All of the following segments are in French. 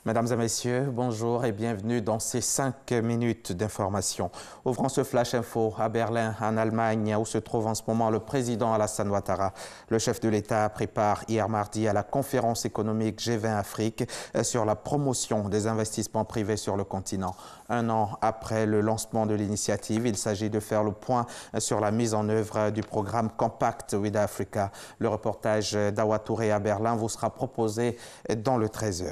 Mesdames et messieurs, bonjour et bienvenue dans ces 5 minutes d'information. Ouvrons ce Flash Info à Berlin, en Allemagne, où se trouve en ce moment le président Alassane Ouattara. Le chef de l'État prépare hier mardi à la conférence économique G20 Afrique sur la promotion des investissements privés sur le continent. Un an après le lancement de l'initiative, il s'agit de faire le point sur la mise en œuvre du programme Compact with Africa. Le reportage d'Awa Touré à Berlin vous sera proposé dans le 13h.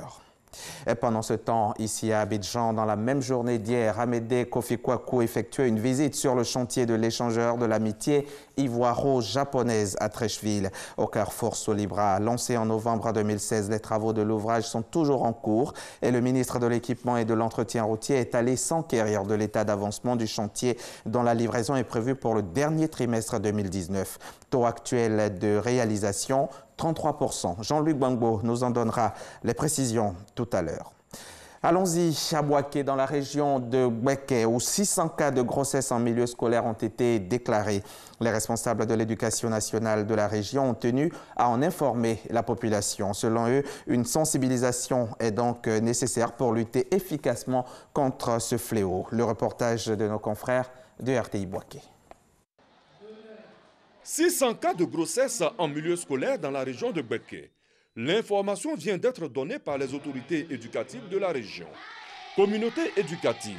Et pendant ce temps, ici à Abidjan, dans la même journée d'hier, Amédée Kofi Kwaku effectuait une visite sur le chantier de l'échangeur de l'amitié ivoiro-japonaise à Treichville, au carrefour Solibra. Lancé en novembre 2016, les travaux de l'ouvrage sont toujours en cours et le ministre de l'Équipement et de l'Entretien routier est allé s'enquérir de l'état d'avancement du chantier dont la livraison est prévue pour le dernier trimestre 2019. Taux actuel de réalisation, 33%. Jean-Luc Gbangbo nous en donnera les précisions tout à l'heure. Allons-y à Bouaké, dans la région de Gbeke, où 600 cas de grossesse en milieu scolaire ont été déclarés. Les responsables de l'éducation nationale de la région ont tenu à en informer la population. Selon eux, une sensibilisation est donc nécessaire pour lutter efficacement contre ce fléau. Le reportage de nos confrères de RTI Bouaké. 600 cas de grossesse en milieu scolaire dans la région de Gbeke. L'information vient d'être donnée par les autorités éducatives de la région. Communauté éducative,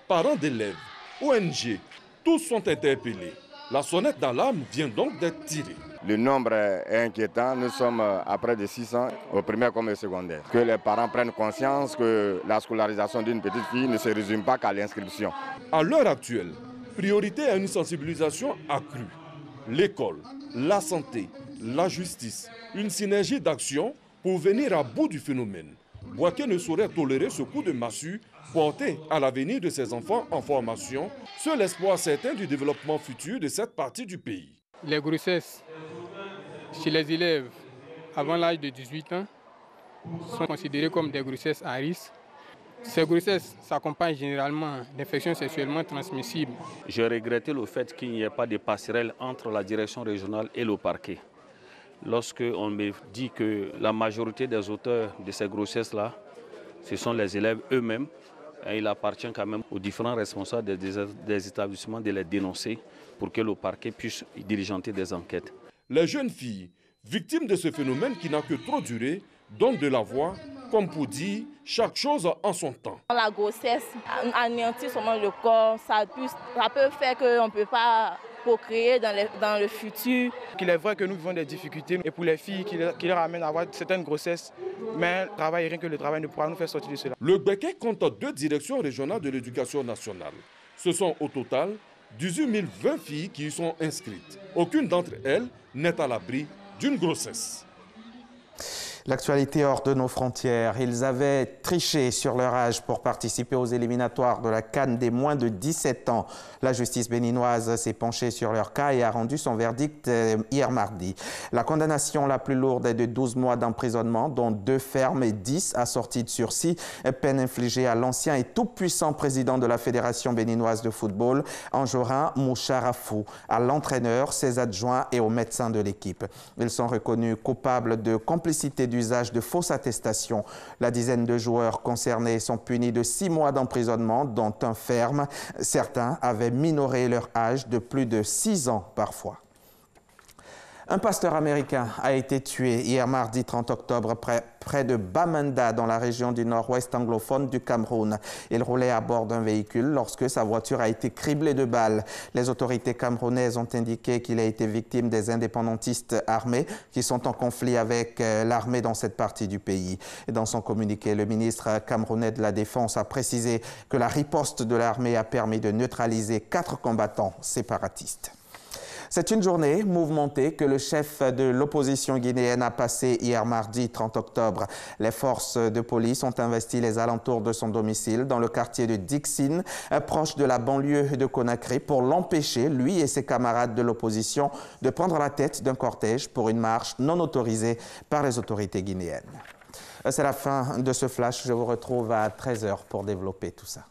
parents d'élèves, ONG, tous sont interpellés. La sonnette d'alarme vient donc d'être tirée. Le nombre est inquiétant. Nous sommes à près de 600 au primaire comme au secondaire. Que les parents prennent conscience que la scolarisation d'une petite fille ne se résume pas qu'à l'inscription. À l'heure actuelle, priorité à une sensibilisation accrue. L'école, la santé, la justice, une synergie d'action pour venir à bout du phénomène. Bouaké ne saurait tolérer ce coup de massue porté à l'avenir de ses enfants en formation, seul espoir certain du développement futur de cette partie du pays. Les grossesses chez les élèves avant l'âge de 18 ans sont considérées comme des grossesses à risque. Ces grossesses s'accompagnent généralement d'infections sexuellement transmissibles. Je regrettais le fait qu'il n'y ait pas de passerelle entre la direction régionale et le parquet. Lorsqu'on me dit que la majorité des auteurs de ces grossesses-là, ce sont les élèves eux-mêmes, il appartient quand même aux différents responsables des établissements de les dénoncer pour que le parquet puisse diligenter des enquêtes. Les jeunes filles, victimes de ce phénomène qui n'a que trop duré, donnent de la voix, comme pour dire chaque chose en son temps. La grossesse anéantit seulement le corps, ça peut faire qu'on ne peut pas procréer dans le futur. Il est vrai que nous vivons des difficultés et pour les filles qui leur amènent à avoir certaines grossesses, mais rien que le travail ne pourra nous faire sortir de cela. Le Gbeke compte 2 directions régionales de l'éducation nationale. Ce sont au total 18 020 filles qui y sont inscrites. Aucune d'entre elles n'est à l'abri d'une grossesse. L'actualité hors de nos frontières. Ils avaient triché sur leur âge pour participer aux éliminatoires de la CAN des moins de 17 ans. La justice béninoise s'est penchée sur leur cas et a rendu son verdict hier mardi. La condamnation la plus lourde est de 12 mois d'emprisonnement, dont 2 fermes et 10 assorties de sursis. Peine infligée à l'ancien et tout-puissant président de la Fédération béninoise de football, Anjorin Moucharafou, à l'entraîneur, ses adjoints et aux médecins de l'équipe. Ils sont reconnus coupables de complicité d'usage de fausses attestations. La dizaine de joueurs concernés sont punis de 6 mois d'emprisonnement, dont un ferme. Certains avaient minoré leur âge de plus de 6 ans parfois. Un pasteur américain a été tué hier mardi 30 octobre près de Bamenda dans la région du nord-ouest anglophone du Cameroun. Il roulait à bord d'un véhicule lorsque sa voiture a été criblée de balles. Les autorités camerounaises ont indiqué qu'il a été victime des indépendantistes armés qui sont en conflit avec l'armée dans cette partie du pays. Et dans son communiqué, le ministre camerounais de la Défense a précisé que la riposte de l'armée a permis de neutraliser 4 combattants séparatistes. C'est une journée mouvementée que le chef de l'opposition guinéenne a passée hier mardi 30 octobre. Les forces de police ont investi les alentours de son domicile dans le quartier de Dixine, proche de la banlieue de Conakry, pour l'empêcher, lui et ses camarades de l'opposition, de prendre la tête d'un cortège pour une marche non autorisée par les autorités guinéennes. C'est la fin de ce flash. Je vous retrouve à 13h pour développer tout ça.